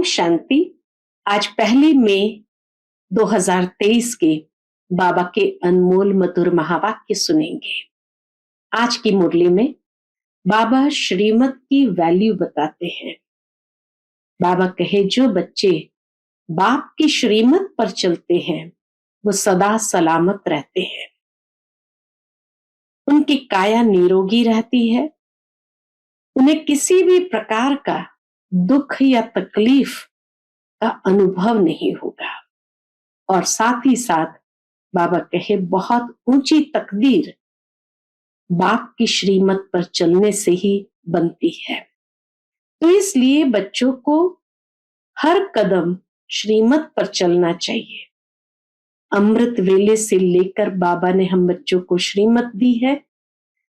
ओम शांति। आज 1 मई 2023 के बाबा के अनमोल मधुर महावाक्य सुनेंगे। आज की मुरली में बाबा श्रीमत की वैल्यू बताते हैं। बाबा कहे, जो बच्चे बाप की श्रीमत पर चलते हैं वो सदा सलामत रहते हैं, उनकी काया निरोगी रहती है, उन्हें किसी भी प्रकार का दुख या तकलीफ का अनुभव नहीं होगा। और साथ ही साथ बाबा कहे, बहुत ऊंची तकदीर बाप की श्रीमत पर चलने से ही बनती है। तो इसलिए बच्चों को हर कदम श्रीमत पर चलना चाहिए। अमृत वेले से लेकर बाबा ने हम बच्चों को श्रीमत दी है।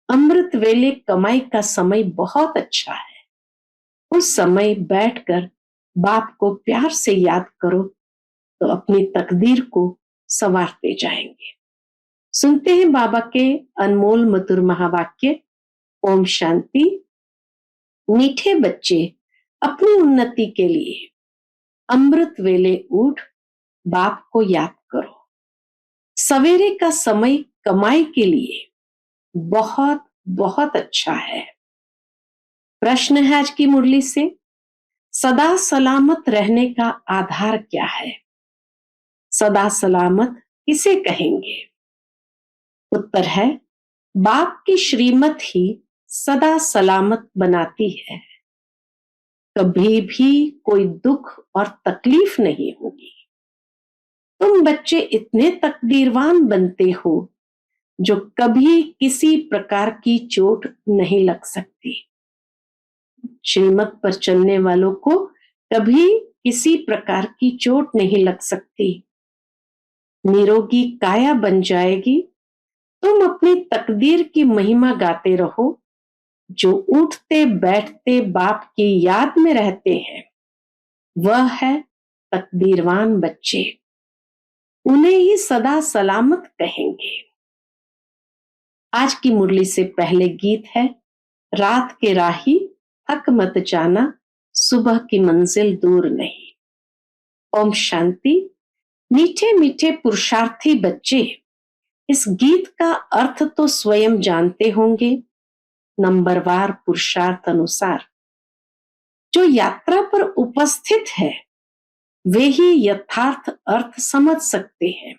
अमृत वेले कमाई का समय बहुत अच्छा है। उस समय बैठकर बाप को प्यार से याद करो तो अपनी तकदीर को संवारते जाएंगे। सुनते हैं बाबा के अनमोल मधुर महावाक्य। ओम शांति। मीठे बच्चे, अपनी उन्नति के लिए अमृत वेले उठ बाप को याद करो। सवेरे का समय कमाई के लिए बहुत बहुत अच्छा है। प्रश्न है आज की मुरली से, सदा सलामत रहने का आधार क्या है? सदा सलामत किसे कहेंगे? उत्तर है, बाप की श्रीमत ही सदा सलामत बनाती है। कभी भी कोई दुख और तकलीफ नहीं होगी। तुम बच्चे इतने तकदीरवान बनते हो जो कभी किसी प्रकार की चोट नहीं लग सकती। श्रीमत पर चलने वालों को कभी किसी प्रकार की चोट नहीं लग सकती। निरोगी काया बन जाएगी। तुम अपनी तकदीर की महिमा गाते रहो। जो उठते बैठते बाप की याद में रहते हैं वह है तकदीरवान बच्चे। उन्हें ही सदा सलामत कहेंगे। आज की मुरली से पहले गीत है, रात के राही थक मत जाना, सुबह की मंजिल दूर नहीं। ओम शांति। मीठे मीठे पुरुषार्थी बच्चे, इस गीत का अर्थ तो स्वयं जानते होंगे। नंबरवार पुरुषार्थ अनुसार जो यात्रा पर उपस्थित है वे ही यथार्थ अर्थ समझ सकते हैं।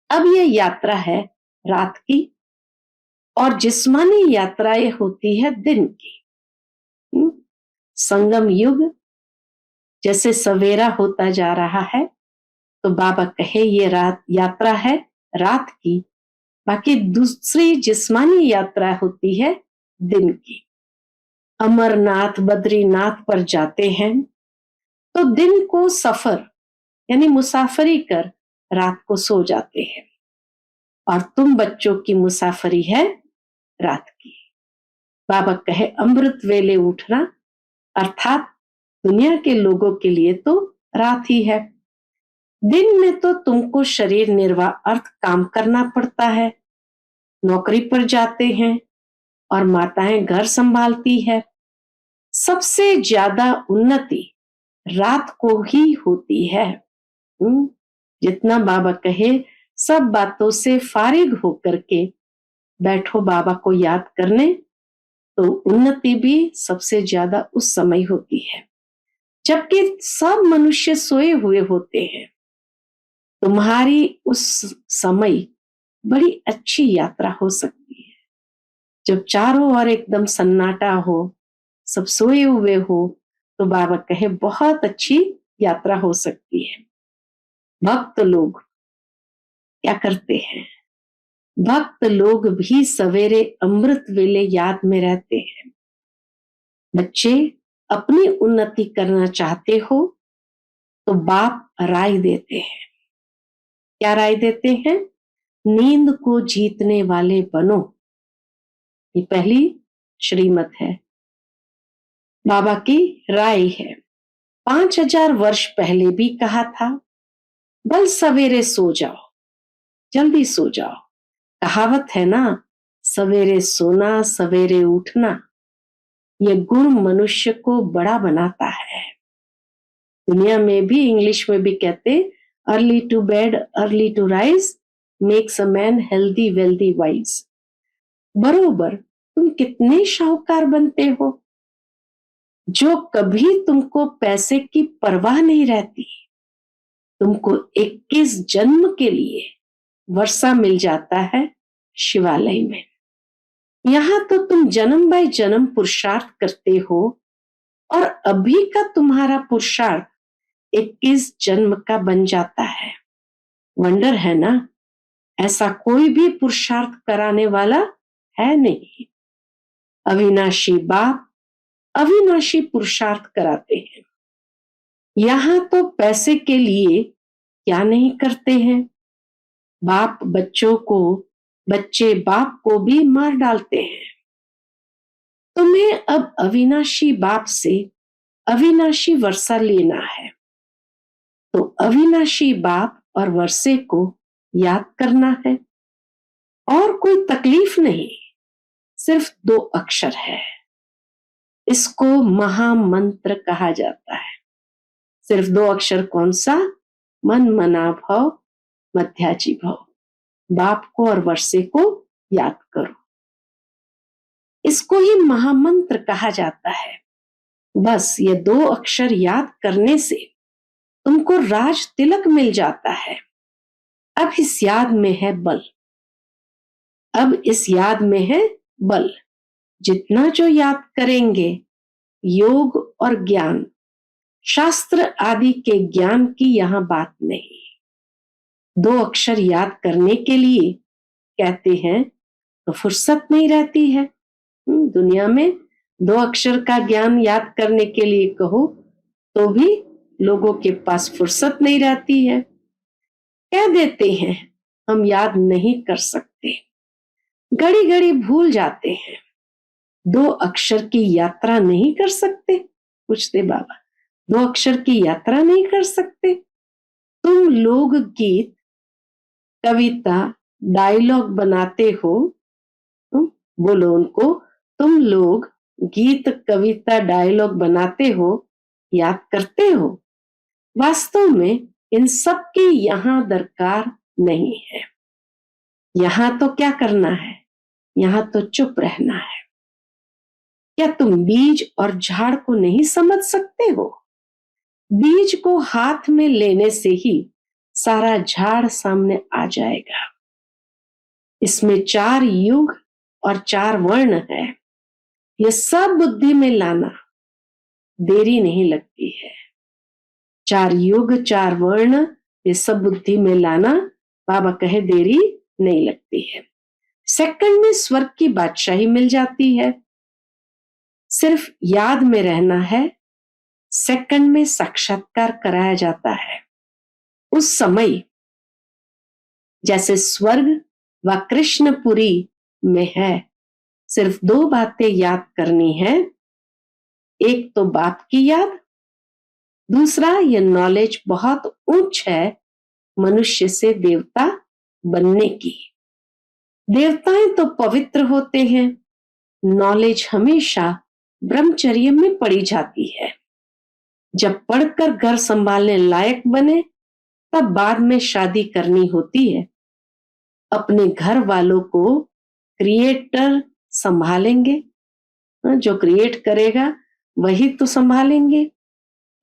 अब यह यात्रा है रात की और जिस्मानी यात्राएं होती है दिन की। संगम युग जैसे सवेरा होता जा रहा है तो बाबा कहे ये रात यात्रा है रात की, बाकी दूसरी जिस्मानी यात्रा होती है दिन की। अमरनाथ बद्रीनाथ पर जाते हैं तो दिन को सफर यानी मुसाफरी कर रात को सो जाते हैं, और तुम बच्चों की मुसाफरी है रात की। बाबा कहे, अमृत वेले उठना अर्थात दुनिया के लोगों के लिए तो रात ही है। दिन में तो तुमको शरीर निर्वाह अर्थ काम करना पड़ता है। नौकरी पर जाते हैं और माताएं घर संभालती है। सबसे ज्यादा उन्नति रात को ही होती है। जितना बाबा कहे सब बातों से फारिग होकर के बैठो बाबा को याद करने, तो उन्नति भी सबसे ज्यादा उस समय होती है जबकि सब मनुष्य सोए हुए होते हैं। तुम्हारी उस समय बड़ी अच्छी यात्रा हो सकती है। जब चारों ओर एकदम सन्नाटा हो, सब सोए हुए हो, तो बाबा कहे बहुत अच्छी यात्रा हो सकती है। भक्त लोग क्या करते हैं? भक्त लोग भी सवेरे अमृत वेले याद में रहते हैं। बच्चे अपनी उन्नति करना चाहते हो तो बाप राय देते हैं। क्या राय देते हैं? नींद को जीतने वाले बनो। ये पहली श्रीमत है, बाबा की राय है। 5000 वर्ष पहले भी कहा था, बल सवेरे सो जाओ, जल्दी सो जाओ। कहावत है ना, सवेरे सोना सवेरे उठना। ये गुण मनुष्य को बड़ा बनाता है। दुनिया में भी, इंग्लिश में भी कहते, early to bed early to rise makes a man healthy wealthy wise. बरोबर तुम कितने शाहूकार बनते हो जो कभी तुमको पैसे की परवाह नहीं रहती। तुमको 21 जन्म के लिए वर्षा मिल जाता है शिवालय में। यहां तो तुम जन्म बाय जन्म पुरुषार्थ करते हो और अभी का तुम्हारा पुरुषार्थ 21 जन्म का बन जाता है। वंडर है ना, ऐसा कोई भी पुरुषार्थ कराने वाला है नहीं। अविनाशी बाप अविनाशी पुरुषार्थ कराते हैं। यहां तो पैसे के लिए क्या नहीं करते हैं। बाप बच्चों को, बच्चे बाप को भी मार डालते हैं। तुम्हें अब अविनाशी बाप से अविनाशी वर्षा लेना है, तो अविनाशी बाप और वर्षे को याद करना है। और कोई तकलीफ नहीं, सिर्फ 2 अक्षर है। इसको महामंत्र कहा जाता है। सिर्फ 2 अक्षर कौन सा? मन मना भव मध्याजी भव। बाप को और वर्षे को याद करो। इसको ही महामंत्र कहा जाता है। बस ये 2 अक्षर याद करने से तुमको राज तिलक मिल जाता है। अब इस याद में है बल। अब इस याद में है बल। जितना जो याद करेंगे, योग और ज्ञान, शास्त्र आदि के ज्ञान की यहां बात नहीं। 2 अक्षर याद करने के लिए कहते हैं तो फुर्सत नहीं रहती है। दुनिया में 2 अक्षर का ज्ञान याद करने के लिए कहो तो भी लोगों के पास फुर्सत नहीं रहती है। कह देते हैं हम याद नहीं कर सकते, घड़ी घड़ी भूल जाते हैं। 2 अक्षर की यात्रा नहीं कर सकते? पूछते बाबा, 2 अक्षर की यात्रा नहीं कर सकते? तुम लोग गीत, कविता, डायलॉग बनाते हो। बोलो उनको, तुम लोग गीत, कविता, डायलॉग बनाते हो, याद करते हो। वास्तव में इन सब की यहां दरकार नहीं है। यहां तो क्या करना है? यहां तो चुप रहना है। क्या तुम बीज और झाड़ को नहीं समझ सकते हो? बीज को हाथ में लेने से ही सारा झाड़ सामने आ जाएगा। इसमें 4 युग और 4 वर्ण है। ये सब बुद्धि में लाना देरी नहीं लगती है। 4 युग 4 वर्ण, ये सब बुद्धि में लाना, बाबा कहे, देरी नहीं लगती है। सेकंड में स्वर्ग की बादशाही मिल जाती है। सिर्फ याद में रहना है। सेकंड में साक्षात्कार कराया जाता है। उस समय जैसे स्वर्ग व कृष्णपुरी में है, सिर्फ 2 बातें याद करनी है। एक तो बाप की याद, दूसरा ये नॉलेज बहुत ऊंच है मनुष्य से देवता बनने की। देवताएं तो पवित्र होते हैं, नॉलेज हमेशा ब्रह्मचर्य में पड़ी जाती है। जब पढ़कर घर संभालने लायक बने तब बाद में शादी करनी होती है। अपने घर वालों को क्रिएटर संभालेंगे, जो क्रिएट करेगा वही तो संभालेंगे।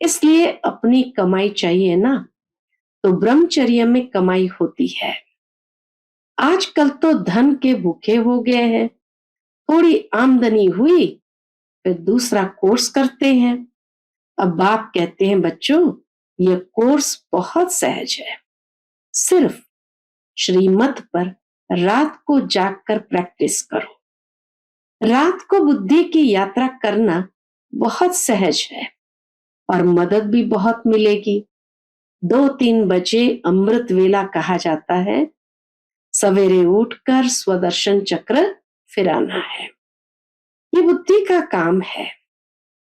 इसलिए अपनी कमाई चाहिए ना, तो ब्रह्मचर्य में कमाई होती है। आजकल तो धन के भूखे हो गए हैं। थोड़ी आमदनी हुई फिर दूसरा कोर्स करते हैं। अब बाप कहते हैं बच्चों, यह कोर्स बहुत सहज है। सिर्फ श्रीमत पर रात को जागकर प्रैक्टिस करो। रात को बुद्धि की यात्रा करना बहुत सहज है और मदद भी बहुत मिलेगी। 2-3 बजे अमृत वेला कहा जाता है। सवेरे उठकर स्वदर्शन चक्र फिराना है। ये बुद्धि का काम है।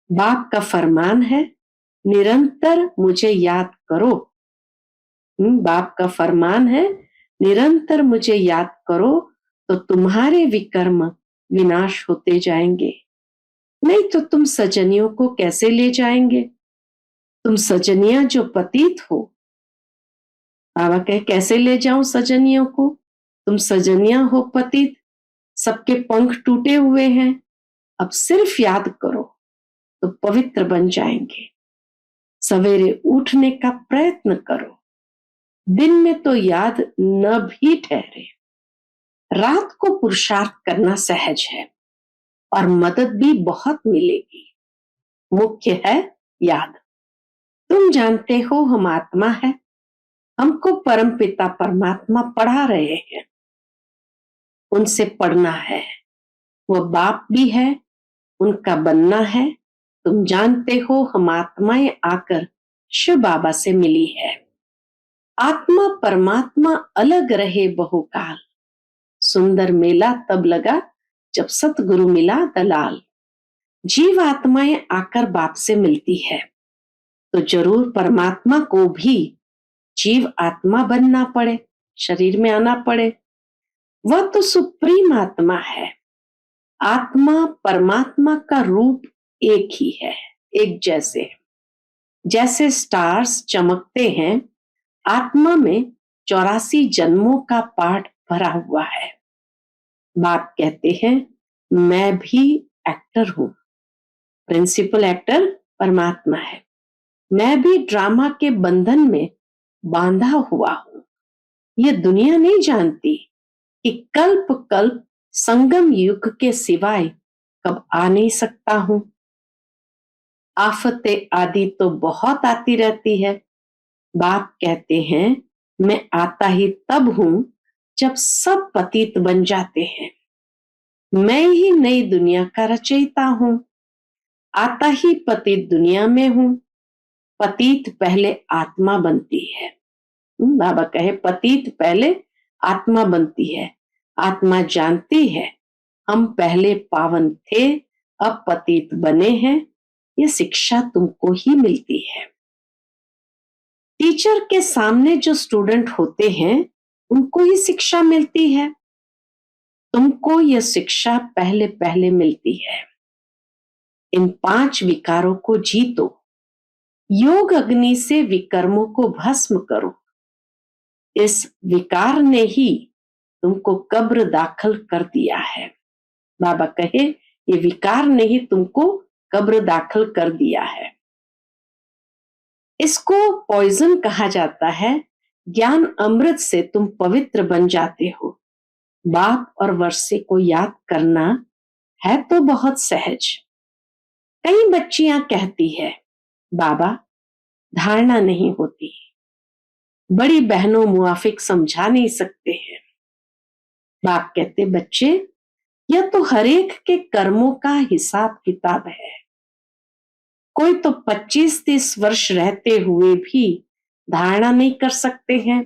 बाप का फरमान है, निरंतर मुझे याद करो। बाप का फरमान है, निरंतर मुझे याद करो तो तुम्हारे विकर्म विनाश होते जाएंगे। नहीं तो तुम सजनियों को कैसे ले जाएंगे? तुम सजनिया जो पतित हो। बाबा कहे कैसे ले जाऊं सजनियों को, तुम सजनिया हो पतित, सबके पंख टूटे हुए हैं, अब सिर्फ याद करो तो पवित्र बन जाएंगे। सवेरे उठने का प्रयत्न करो, दिन में तो याद न भी ठहरे। रात को पुरुषार्थ करना सहज है और मदद भी बहुत मिलेगी। मुख्य है याद। तुम जानते हो हम आत्मा है, हमको परमपिता परमात्मा पढ़ा रहे हैं, उनसे पढ़ना है। वह बाप भी है, उनका बनना है। तुम जानते हो हम आत्माएं आकर शिव बाबा से मिली है। आत्मा परमात्मा अलग रहे बहुकाल, सुंदर मेला तब लगा जब सतगुरु मिला दलाल। जीव आत्माएं आकर बाप से मिलती है तो जरूर परमात्मा को भी जीव आत्मा बनना पड़े, शरीर में आना पड़े। वह तो सुप्रीम आत्मा है। आत्मा परमात्मा का रूप एक ही है, एक जैसे। जैसे स्टार्स चमकते हैं, आत्मा में 84 जन्मों का पाठ भरा हुआ है। बाप कहते हैं मैं भी एक्टर हूं, प्रिंसिपल एक्टर परमात्मा है। मैं भी ड्रामा के बंधन में बांधा हुआ हूं। ये दुनिया नहीं जानती कि कल्प कल्प संगम युग के सिवाय कब आ नहीं सकता हूं। आफतें आदि तो बहुत आती रहती है। बाप कहते हैं मैं आता ही तब हूं जब सब पतित बन जाते हैं। मैं ही नई दुनिया का रचयिता हूं, आता ही पतित दुनिया में हूं। पतित पहले आत्मा बनती है। बाबा कहे पतित पहले आत्मा बनती है। आत्मा जानती है हम पहले पावन थे, अब पतित बने हैं। ये शिक्षा तुमको ही मिलती है। टीचर के सामने जो स्टूडेंट होते हैं उनको ही शिक्षा मिलती है। तुमको यह शिक्षा पहले पहले मिलती है। इन 5 विकारों को जीतो, योग अग्नि से विकर्मों को भस्म करो। इस विकार ने ही तुमको कब्र दाखिल कर दिया है। बाबा कहे ये विकार ने ही तुमको कब्र दाखिल कर दिया है। इसको पॉइजन कहा जाता है। ज्ञान अमृत से तुम पवित्र बन जाते हो। बाप और वर्षे को याद करना है तो बहुत सहज। कई बच्चियां कहती है बाबा धारणा नहीं होती, बड़ी बहनों मुआफिक समझा नहीं सकते हैं। बाप कहते बच्चे यह तो हरेक के कर्मों का हिसाब किताब है। कोई तो 25-30 वर्ष रहते हुए भी धारणा नहीं कर सकते हैं।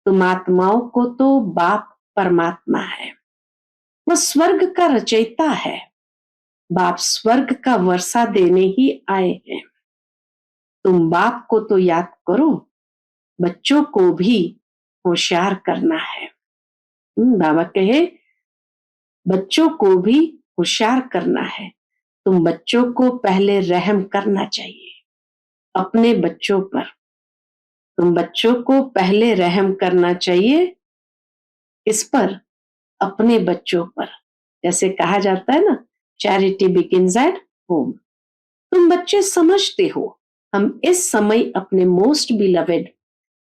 तुम आत्माओं को तो बाप परमात्मा है, वह स्वर्ग का रचयिता है। बाप स्वर्ग का वर्षा देने ही आए हैं। तुम बाप को तो याद करो, बच्चों को भी होशियार करना है। बाबा कहे बच्चों को भी होशियार करना है। तुम बच्चों को पहले रहम करना चाहिए अपने बच्चों पर। तुम बच्चों को पहले रहम करना चाहिए इस पर, अपने बच्चों पर। जैसे कहा जाता है ना चैरिटी बिगिंस एट होम। तुम बच्चे समझते हो हम इस समय अपने मोस्ट बिलवेड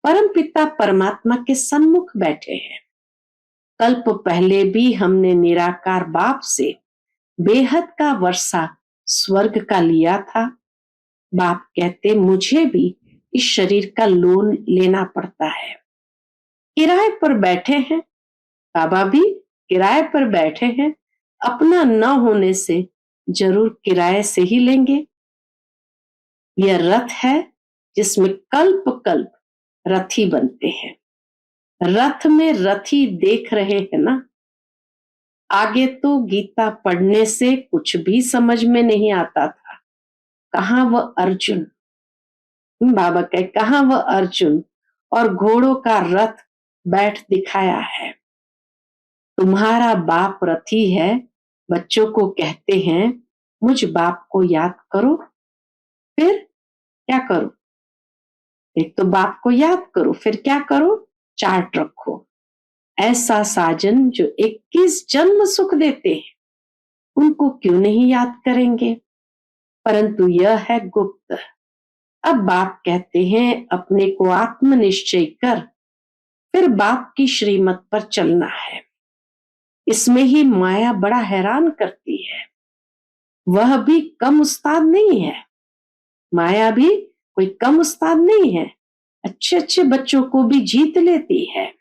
परम पिता परमात्मा के सम्मुख बैठे हैं। कल्प पहले भी हमने निराकार बाप से बेहद का वर्षा स्वर्ग का लिया था। बाप कहते मुझे भी इस शरीर का लोन लेना पड़ता है। किराए पर बैठे हैं, बाबा भी किराए पर बैठे हैं। अपना न होने से जरूर किराए से ही लेंगे। यह रथ है जिसमें कल्प कल्प रथी बनते हैं। रथ में रथी देख रहे हैं ना। आगे तो गीता पढ़ने से कुछ भी समझ में नहीं आता था। कहाँ वह अर्जुन, बाबा कहे कहाँ वह अर्जुन, और घोड़ों का रथ बैठ दिखाया है। तुम्हारा बाप रथी है। बच्चों को कहते हैं मुझ बाप को याद करो, फिर क्या करो? एक तो बाप को याद करो, फिर क्या करो? चार्ट रखो। ऐसा साजन जो 21 जन्म सुख देते हैं, उनको क्यों नहीं याद करेंगे? परंतु यह है गुप्त। अब बाप कहते हैं अपने को आत्मनिश्चय कर, फिर बाप की श्रीमत पर चलना है। इसमें ही माया बड़ा हैरान करती है। वह भी कम उस्ताद नहीं है, माया भी कोई कम उस्ताद नहीं है। अच्छे अच्छे बच्चों को भी जीत लेती है।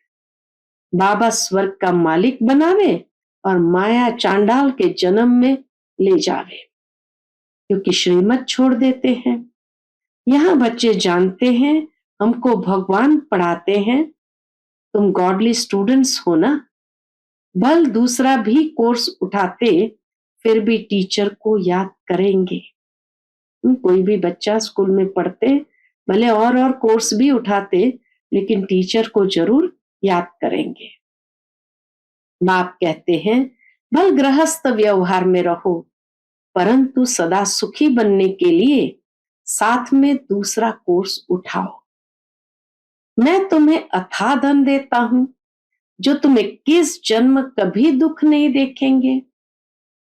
बाबा स्वर्ग का मालिक बनावे और माया चांडाल के जन्म में ले जावे, क्योंकि श्रीमत छोड़ देते हैं। यहाँ बच्चे जानते हैं हमको भगवान पढ़ाते हैं, तुम गॉडली स्टूडेंट्स हो ना। भल दूसरा भी कोर्स उठाते, फिर भी टीचर को याद करेंगे। कोई भी बच्चा स्कूल में पढ़ते, भले और कोर्स भी उठाते, लेकिन टीचर को जरूर याद करेंगे। बाप कहते हैं भल गृहस्थ व्यवहार में रहो, परंतु सदा सुखी बनने के लिए साथ में दूसरा कोर्स उठाओ। मैं तुम्हें अथाह धन देता हूं, जो तुम 21 जन्म कभी दुख नहीं देखेंगे।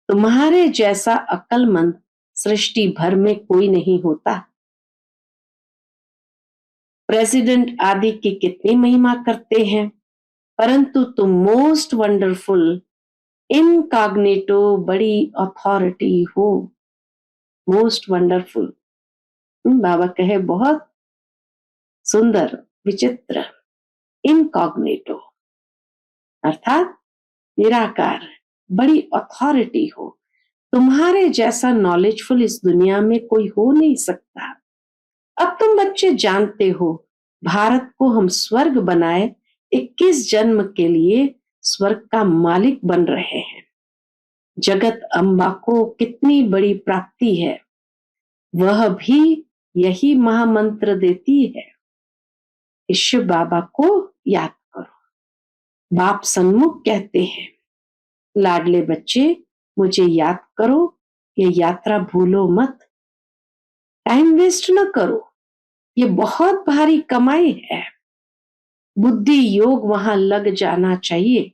तुम्हारे जैसा अक्लमंद सृष्टि भर में कोई नहीं होता। प्रेसिडेंट आदि की कितनी महिमा करते हैं, परंतु तुम मोस्ट वंडरफुल इनकॉग्निटो बड़ी अथॉरिटी हो। मोस्ट वंडरफुल, बाबा कहे बहुत सुंदर विचित्र। इनकॉग्निटो अर्थात निराकार, बड़ी अथॉरिटी हो। तुम्हारे जैसा नॉलेजफुल इस दुनिया में कोई हो नहीं सकता। अब तुम बच्चे जानते हो, भारत को हम स्वर्ग बनाए 21 जन्म के लिए स्वर्ग का मालिक बन रहे हैं। जगत अम्बा को कितनी बड़ी प्राप्ति है, वह भी यही महामंत्र देती है। ईश्वर बाबा को याद करो। बाप सन्मुख कहते हैं, लाडले बच्चे मुझे याद करो, ये यात्रा भूलो मत, टाइम वेस्ट न करो, ये बहुत भारी कमाई है। बुद्धि योग वहां लग जाना चाहिए।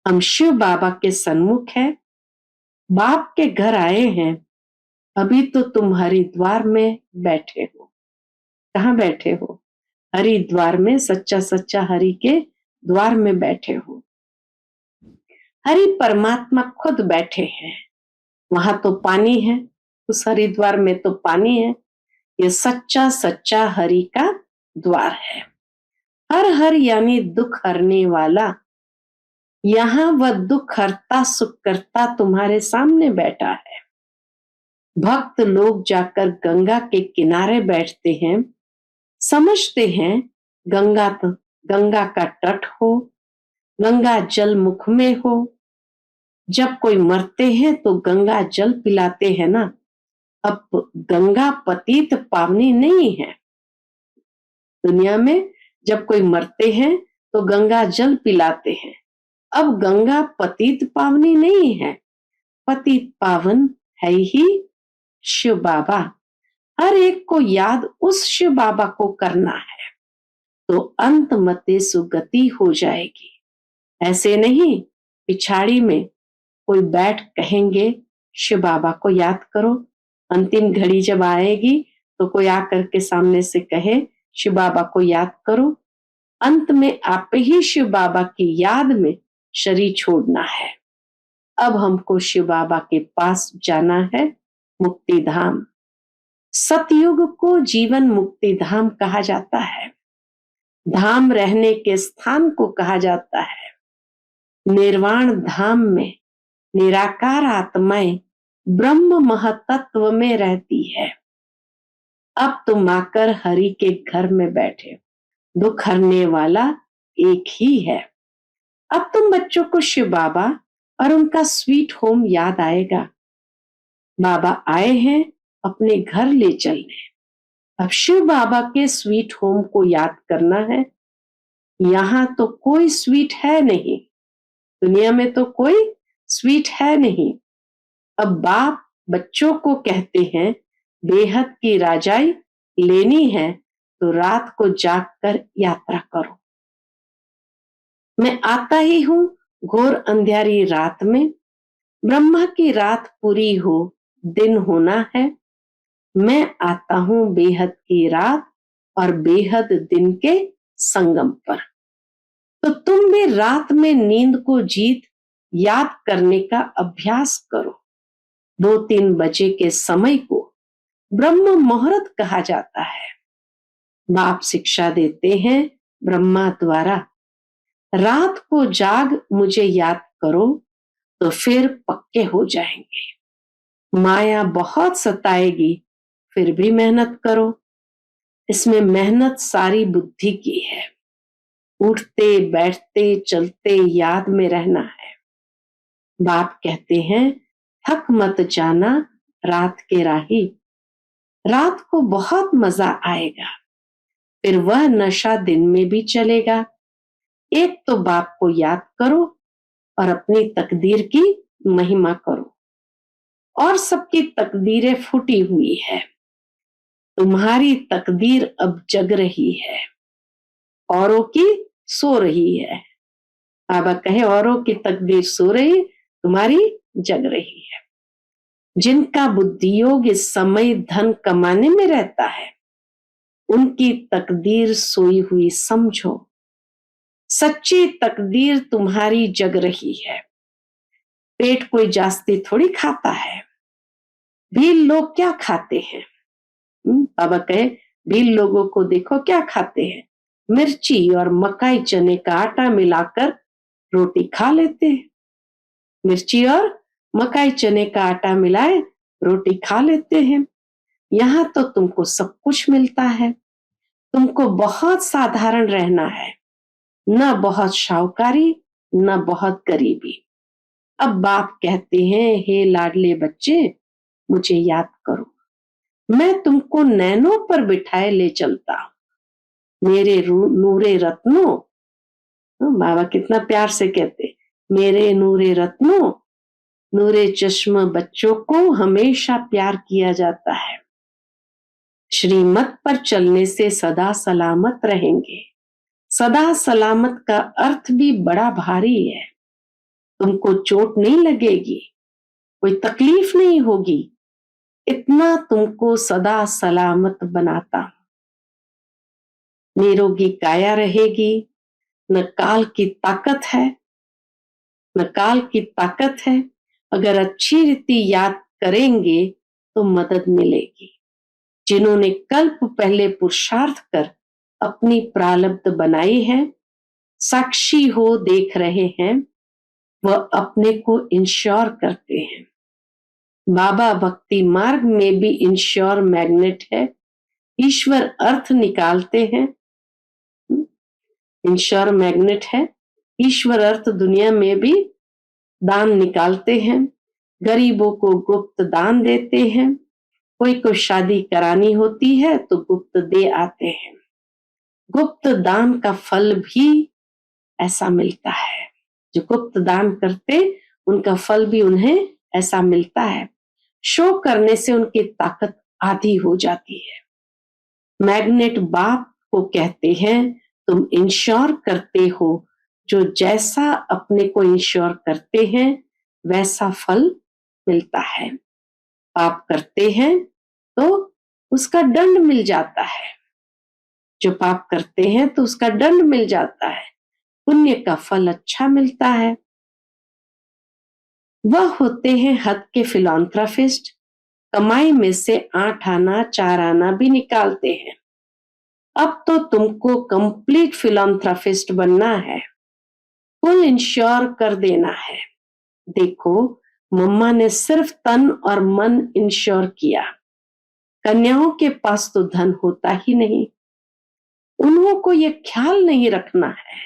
हम शिव बाबा के सन्मुख है, बाप के घर आए हैं। अभी तो तुम हरिद्वार में बैठे हो। कहाँ बैठे हो? हरिद्वार में, सच्चा सच्चा हरि के द्वार में बैठे हो। हरि परमात्मा खुद बैठे हैं। वहां तो पानी है, उस हरिद्वार में तो पानी है। ये सच्चा सच्चा हरि का द्वार है। हर हर यानी दुख हरने वाला। यहाँ वह दुख हरता सुख करता तुम्हारे सामने बैठा है। भक्त लोग जाकर गंगा के किनारे बैठते हैं, समझते हैं गंगा का तट हो, गंगा जल मुख में हो। जब कोई मरते हैं तो गंगा जल पिलाते हैं ना। अब गंगा पतित पावनी नहीं है। दुनिया में जब कोई मरते हैं तो गंगा जल पिलाते हैं। अब गंगा पतित पावनी नहीं है, पतित पावन है ही शिव बाबा। हर एक को याद उस शिव बाबा को करना है, तो अंत मते सुगति हो जाएगी। ऐसे नहीं पिछाड़ी में कोई बैठ कहेंगे शिव बाबा को याद करो। अंतिम घड़ी जब आएगी तो कोई आकर के सामने से कहे शिव बाबा को याद करो। अंत में आप ही शिव बाबा की याद में शरीर छोड़ना है। अब हमको शिव बाबा के पास जाना है, मुक्ति धाम। सतयुग को जीवन मुक्ति धाम कहा जाता है। धाम रहने के स्थान को कहा जाता है। निर्वाण धाम में निराकार आत्माएं ब्रह्म महतत्व में रहती है। अब तुम आकर हरि के घर में बैठे, दुख हरने वाला एक ही है। अब तुम बच्चों को शिव बाबा और उनका स्वीट होम याद आएगा। बाबा आए हैं अपने घर ले चलने। अब शिव बाबा के स्वीट होम को याद करना है। यहाँ तो कोई स्वीट है नहीं, दुनिया में तो कोई स्वीट है नहीं। अब बाप बच्चों को कहते हैं बेहद की राजाई लेनी है तो रात को जागकर यात्रा करो। मैं आता ही हूँ घोर अंधियारी रात में, ब्रह्मा की रात पूरी हो दिन होना है। मैं आता हूँ बेहद की रात और बेहद दिन के संगम पर। तो तुम भी रात में नींद को जीत याद करने का अभ्यास करो। 2-3 बजे के समय को ब्रह्म मुहूर्त कहा जाता है। बाप शिक्षा देते हैं ब्रह्मा द्वारा, रात को जाग मुझे याद करो तो फिर पक्के हो जाएंगे। माया बहुत सताएगी फिर भी मेहनत करो। इसमें मेहनत सारी बुद्धि की है। उठते बैठते चलते याद में रहना है। बाप कहते हैं थक मत जाना रात के राही, रात को बहुत मजा आएगा, फिर वह नशा दिन में भी चलेगा। एक तो बाप को याद करो और अपनी तकदीर की महिमा करो। और सबकी तकदीरें फूटी हुई है, तुम्हारी तकदीर अब जग रही है, औरों की सो रही है। बाबा कहे औरों की तकदीर सो रही, तुम्हारी जग रही है। जिनका बुद्धि योग इस समय धन कमाने में रहता है, उनकी तकदीर सोई हुई समझो। सच्ची तकदीर तुम्हारी जग रही है। पेट कोई जास्ती थोड़ी खाता है। भील लोग क्या खाते हैं? बाबा कहे भील लोगों को देखो क्या खाते हैं, मिर्ची और मकाई चने का आटा मिलाकर रोटी खा लेते हैं। मिर्ची और मकाई चने का आटा मिलाए रोटी खा लेते हैं। यहाँ तो तुमको सब कुछ मिलता है। तुमको बहुत साधारण रहना है, न बहुत शाहूकारी न बहुत गरीबी। अब बाप कहते हैं हे लाडले बच्चे मुझे याद करो, मैं तुमको नैनों पर बिठाए ले चलता हूं। मेरे नूरे रत्नों, बाबा कितना प्यार से कहते, मेरे नूरे रत्नों नूरे चश्म बच्चों को हमेशा प्यार किया जाता है। श्रीमत पर चलने से सदा सलामत रहेंगे। सदा सलामत का अर्थ भी बड़ा भारी है। तुमको चोट नहीं लगेगी, कोई तकलीफ नहीं होगी, इतना तुमको सदा सलामत बनाता हूं। निरोगी काया रहेगी, न काल की ताकत है, न काल की ताकत है। अगर अच्छी रीति याद करेंगे तो मदद मिलेगी। जिन्होंने कल्प पहले पुरुषार्थ कर अपनी प्रारब्ध बनाई है, साक्षी हो देख रहे हैं, वह अपने को इंश्योर करते हैं। बाबा भक्ति मार्ग में भी इंश्योर मैग्नेट है, ईश्वर अर्थ निकालते हैं। इंश्योर मैग्नेट है, ईश्वर अर्थ दुनिया में भी दान निकालते हैं। गरीबों को गुप्त दान देते हैं। कोई को शादी करानी होती है तो गुप्त दे आते हैं। गुप्त दान का फल भी ऐसा मिलता है। जो गुप्त दान करते उनका फल भी उन्हें ऐसा मिलता है। शो करने से उनकी ताकत आधी हो जाती है। मैग्नेट बाप को कहते हैं तुम इंश्योर करते हो, जो जैसा अपने को इंश्योर करते हैं वैसा फल मिलता है। पाप करते हैं तो उसका दंड मिल जाता है। जो पाप करते हैं तो उसका दंड मिल जाता है, पुण्य का फल अच्छा मिलता है। वह होते हैं हद के फिलॉन्थ्रफिस्ट, कमाई में से 8 आना 4 आना भी निकालते हैं। अब तो तुमको कंप्लीट फिलॉन्थ्रफिस्ट बनना है, फुल इंश्योर कर देना है। देखो मम्मा ने सिर्फ तन और मन इंश्योर किया, कन्याओं के पास तो धन होता ही नहीं। उन्हों को ये ख्याल नहीं रखना है,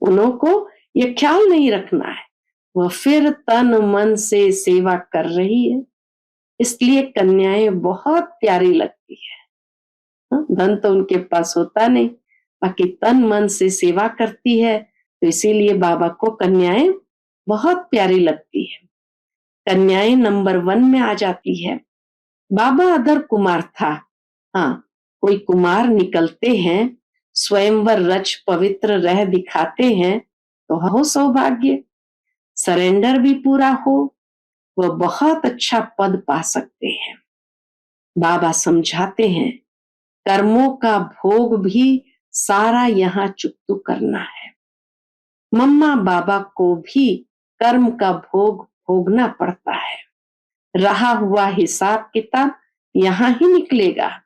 उन्हों को ये ख्याल नहीं रखना है, वह फिर तन मन से सेवा कर रही है। इसलिए कन्याएं बहुत प्यारी लगती है। धन तो उनके पास होता नहीं, बाकी तन मन से सेवा करती है, तो इसीलिए बाबा को कन्याएं बहुत प्यारी लगती है। कन्याएं नंबर 1 में आ जाती है। बाबा अदर कुमार था, हाँ, कोई कुमार निकलते हैं, स्वयंवर रच पवित्र रह दिखाते हैं, तो हो सौभाग्य। सरेंडर भी पूरा हो, वह बहुत अच्छा पद पा सकते हैं। बाबा समझाते हैं, कर्मों का भोग भी सारा यहाँ चुकतू करना है। मम्मा बाबा को भी कर्म का भोग भोगना पड़ता है। रहा हुआ हिसाब किताब यहाँ ही निकलेगा।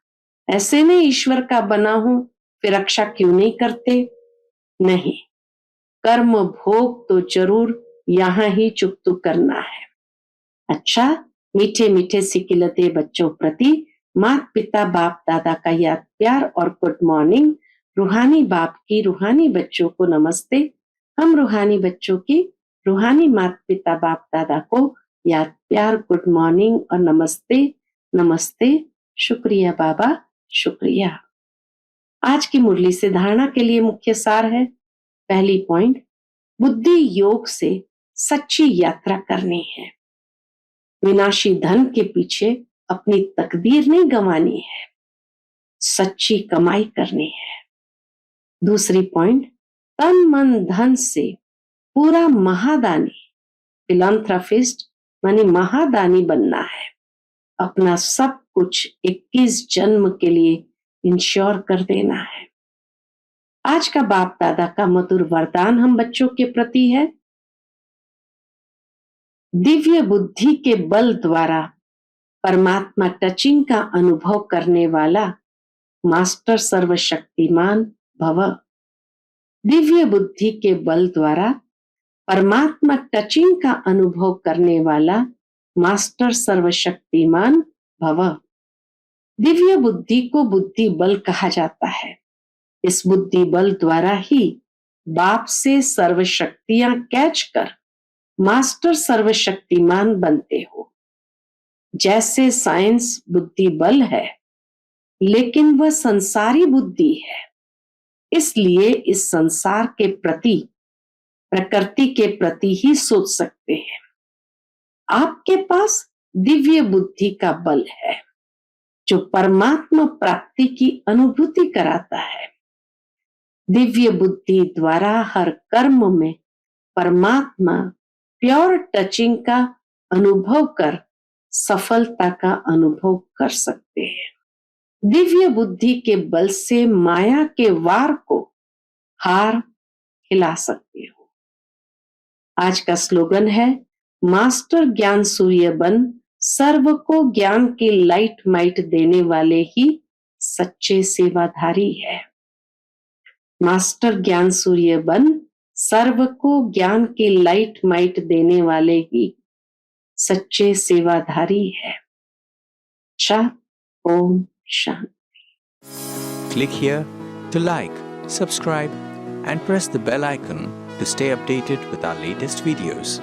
ऐसे में ईश्वर का बना हूं, फिर रक्षा क्यों नहीं करते? नहीं, कर्म भोग तो जरूर यहाँ ही चुकतू करना है। अच्छा, मीठे मीठे सिकिलते बच्चों प्रति माता पिता बाप दादा का याद प्यार और गुड मॉर्निंग। रूहानी बाप की रूहानी बच्चों को नमस्ते। हम रूहानी बच्चों की रूहानी माता पिता बाप दादा को याद प्यार गुड मॉर्निंग और नमस्ते। नमस्ते, शुक्रिया बाबा, शुक्रिया। आज की मुरली से धारणा के लिए मुख्य सार है। पहली पॉइंट, बुद्धि योग से सच्ची यात्रा करनी है। विनाशी धन के पीछे अपनी तकदीर नहीं गंवानी है, सच्ची कमाई करनी है। दूसरी पॉइंट, तन मन धन से पूरा महादानी, फिलैंथ्रोपिस्ट मानी महादानी बनना है। अपना सब कुछ 21 जन्म के लिए इंश्योर कर देना है। आज का बाप दादा का मधुर वरदान हम बच्चों के प्रति है, दिव्य बुद्धि के बल द्वारा परमात्मा टचिंग का अनुभव करने वाला मास्टर सर्वशक्तिमान भव। दिव्य बुद्धि के बल द्वारा परमात्मा टचिंग का अनुभव करने वाला मास्टर सर्वशक्तिमान भव। दिव्य बुद्धि को बुद्धि बल कहा जाता है। इस बुद्धि बल द्वारा ही बाप से सर्वशक्तियां कैच कर मास्टर सर्वशक्तिमान बनते हो। जैसे साइंस बुद्धि बल है, लेकिन वह संसारी बुद्धि है, इसलिए इस संसार के प्रति, प्रकृति के प्रति ही सोच सकते हैं। आपके पास दिव्य बुद्धि का बल है जो परमात्मा प्राप्ति की अनुभूति कराता है। दिव्य बुद्धि द्वारा हर कर्म में परमात्मा प्योर टचिंग का अनुभव कर सफलता का अनुभव कर सकते हैं। दिव्य बुद्धि के बल से माया के वार को हार खिला सकते हो। आज का स्लोगन है, मास्टर ज्ञान सूर्य बन, सर्व को ज्ञान की लाइट माइट देने वाले ही सच्चे सेवाधारी है। मास्टर ज्ञान सूर्य बन, सर्व को ज्ञान की लाइट माइट देने वाले ही सच्चे सेवाधारी है। Om Shanti. Click here to like, subscribe and press the bell icon to stay updated with our latest videos.